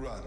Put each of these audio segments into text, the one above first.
Run.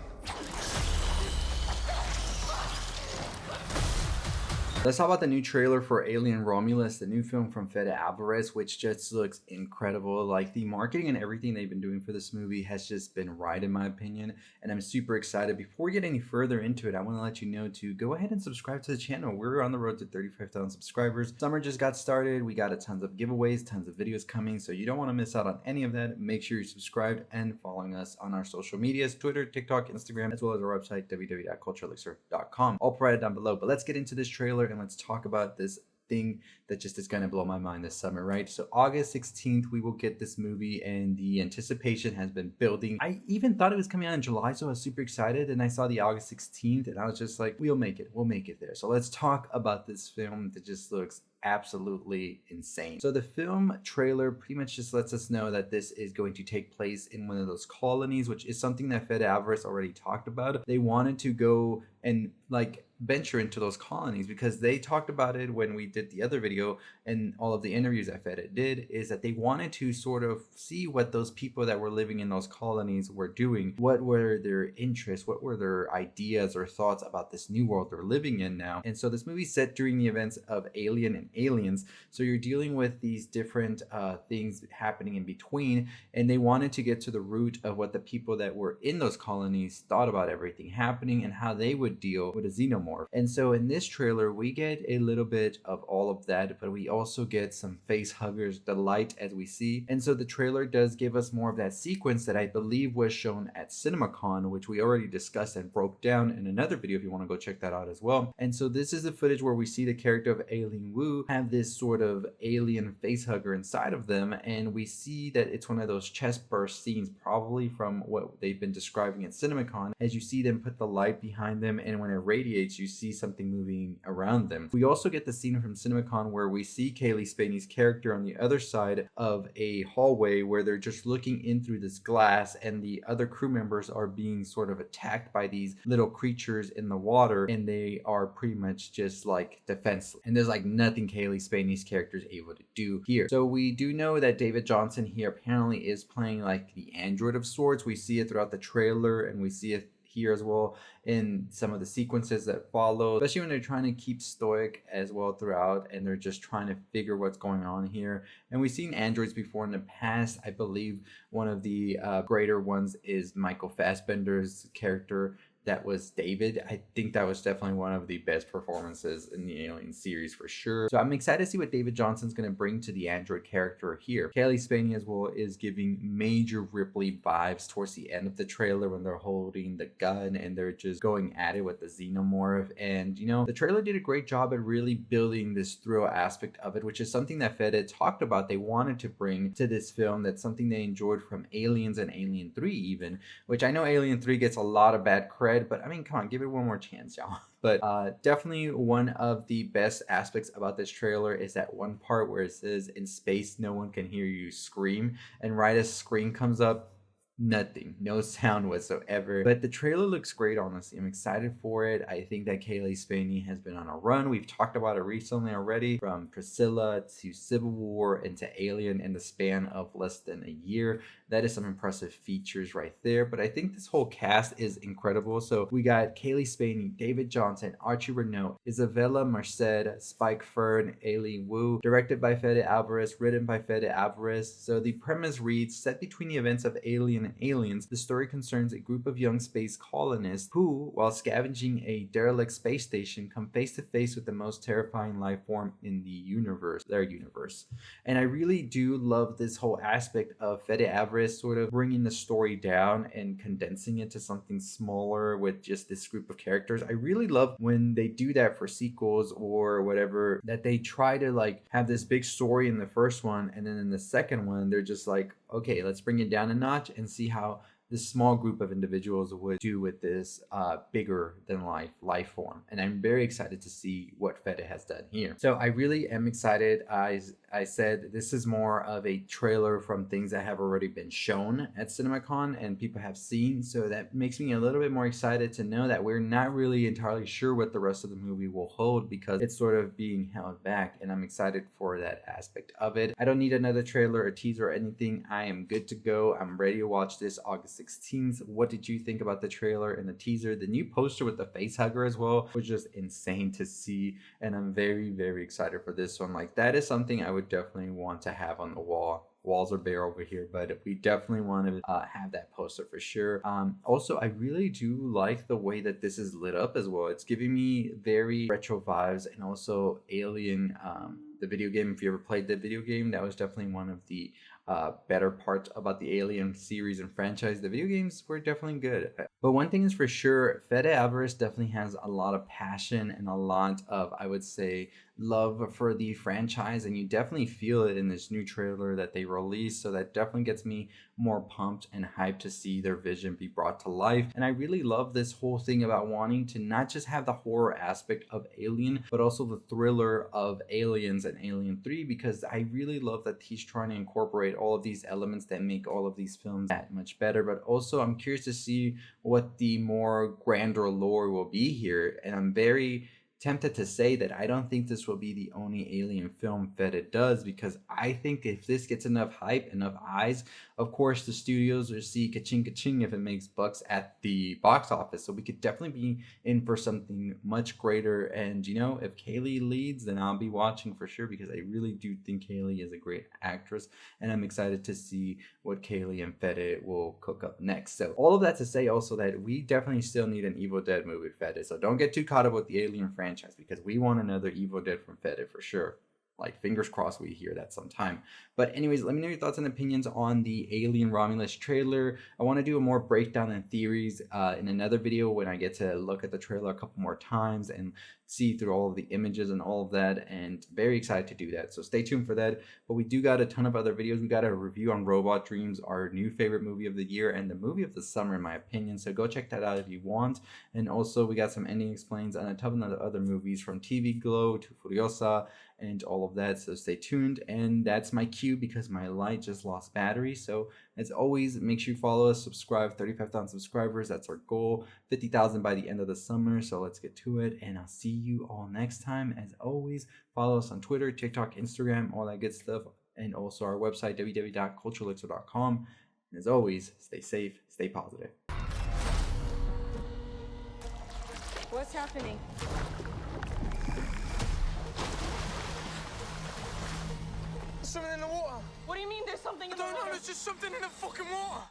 Let's talk about the new trailer for Alien Romulus, the new film from Fede Alvarez, which just looks incredible. Like, the marketing and everything they've been doing for this movie has just been right, in my opinion, and I'm super excited. Before we get any further into it, I want to let you know to go ahead and subscribe to the channel. We're on the road to 35,000 subscribers. Summer just got started. We got a tons of giveaways, tons of videos coming, so you don't want to miss out on any of that. Make sure you're subscribed and following us on our social medias, Twitter, TikTok, Instagram, as well as our website, www.culturelixir.com, all provided down below. But let's get into this trailer and let's talk about this thing that just is going to blow my mind this summer, right? So August 16th, we will get this movie, and the anticipation has been building. I even thought it was coming out in July, so I was super excited, and I saw the August 16th, and I was just like, we'll make it there. So let's talk about this film that just looks absolutely insane. So the film trailer pretty much just lets us know that this is going to take place in one of those colonies, which is something that Fede Alvarez already talked about. They wanted to go and like venture into those colonies because they talked about it when we did the other video, and all of the interviews that Fede did is that they wanted to sort of see what those people that were living in those colonies were doing. What were their interests? What were their ideas or thoughts about this new world they're living in now? And so this movie's set during the events of Alien and Aliens, so you're dealing with these different things happening in between, and they wanted to get to the root of what the people that were in those colonies thought about everything happening and how they would deal with a xenomorph. And so in this trailer we get a little bit of all of that, but we also get some face huggers delight as we see. And so the trailer does give us more of that sequence that I believe was shown at Cinemacon, which we already discussed and broke down in another video if you want to go check that out as well. And so this is the footage where we see the character of Aileen Wu have this sort of alien face hugger inside of them, and we see that it's one of those chest burst scenes, probably from what they've been describing at Cinemacon, as you see them put the light behind them, and when it radiates you see something moving around them. We also get the scene from Cinemacon where we see Kaylee Spaney's character on the other side of a hallway where they're just looking in through this glass, and the other crew members are being sort of attacked by these little creatures in the water, and they are pretty much just like defenseless, and there's like nothing Kaylee Spaney's character is able to do here. So we do know that David Johnson here apparently is playing like the android of sorts. We see it throughout the trailer, and we see it here as well in some of the sequences that follow, especially when they're trying to keep stoic as well throughout, and they're just trying to figure what's going on here. And we've seen androids before in the past. I believe one of the greater ones is Michael Fassbender's character that was David. I think that was definitely one of the best performances in the Alien series for sure. So I'm excited to see what David Johnson's going to bring to the android character here. Kaylee Spaney as well is giving major Ripley vibes towards the end of the trailer when they're holding the gun and they're just going at it with the xenomorph. And you know, the trailer did a great job at really building this thrill aspect of it, which is something that Fede talked about they wanted to bring to this film. That's something they enjoyed from Aliens and Alien 3 even, which I know Alien 3 gets a lot of bad credit, but I mean, come on, give it one more chance, y'all. But definitely one of the best aspects about this trailer is that one part where it says, "In space, no one can hear you scream," and right as scream comes up, nothing, no sound whatsoever. But the trailer looks great, honestly. I'm excited for it. I think that Kaylee Spaney has been on a run. We've talked about it recently already, from Priscilla to Civil War into Alien in the span of less than a year. That is some impressive features right there. But I think this whole cast is incredible. So we got Kaylee Spaney, David Johnson, Archie Renault, Isabella Merced, Spike Fern, Aileen Wu, directed by Fede Alvarez, written by Fede Alvarez. So the premise reads, set between the events of Alien and Aliens, the story concerns a group of young space colonists who, while scavenging a derelict space station, come face to face with the most terrifying life form in the universe, their universe. And I really do love this whole aspect of Fede Alvarez sort of bringing the story down and condensing it to something smaller with just this group of characters. I really love when they do that for sequels or whatever, that they try to like have this big story in the first one, and then in the second one they're just like, okay, let's bring it down a notch and see how this small group of individuals would do with this bigger than life form. And I'm very excited to see what Fede has done here. So I really am excited. I said this is more of a trailer from things that have already been shown at Cinemacon and people have seen. So that makes me a little bit more excited to know that we're not really entirely sure what the rest of the movie will hold, because it's sort of being held back. And I'm excited for that aspect of it. I don't need another trailer or teaser or anything. I am good to go. I'm ready to watch this August 16th. What did you think about the trailer and the teaser? The new poster with the face hugger as well was just insane to see, and I'm very, very excited for this one. Like, that is something I would definitely want to have on the wall. Walls are bare over here, but we definitely want to have that poster for sure. Also, I really do like the way that this is lit up as well. It's giving me very retro vibes, and also Alien, the video game. If you ever played the video game, that was definitely one of the better parts about the Alien series and franchise. The video games were definitely good. But one thing is for sure, Fede Alvarez definitely has a lot of passion and a lot of, I would say, love for the franchise, and you definitely feel it in this new trailer that they released. So that definitely gets me more pumped and hyped to see their vision be brought to life. And I really love this whole thing about wanting to not just have the horror aspect of Alien, but also the thriller of Aliens and Alien 3, because I really love that he's trying to incorporate all of these elements that make all of these films that much better. But also I'm curious to see what the more grander lore will be here, and I'm very tempted to say that I don't think this will be the only Alien film Fede does, because I think if this gets enough hype, enough eyes, of course the studios will see ka-ching ka-ching if it makes bucks at the box office. So we could definitely be in for something much greater. And you know, if Kaylee leads, then I'll be watching for sure, because I really do think Kaylee is a great actress, and I'm excited to see what Kaylee and Fede will cook up next. So all of that to say also that we definitely still need an Evil Dead movie, Fede. So don't get too caught up with the Alien franchise, because we want another Evil Dead from Fede for sure. Like, fingers crossed we hear that sometime. But anyways, let me know your thoughts and opinions on the Alien Romulus trailer. I want to do a more breakdown and theories in another video when I get to look at the trailer a couple more times and see through all of the images and all of that, and very excited to do that. So stay tuned for that. But we do got a ton of other videos. We got a review on Robot Dreams, our new favorite movie of the year and the movie of the summer in my opinion. So go check that out if you want. And also we got some ending explains on a ton of other movies, from TV Glow to Furiosa and all of that. So stay tuned. And that's my cue because my light just lost battery. So as always, make sure you follow us, subscribe. 35,000 subscribers, that's our goal. 50,000 by the end of the summer. So let's get to it, and I'll see you all next time. As always, follow us on Twitter, TikTok, Instagram, all that good stuff, and also our website, www.culturelixer.com. And as always, stay safe, stay positive. What's happening? There's something in the water. What do you mean there's something in I the don't know, water? there's just something in the fucking water.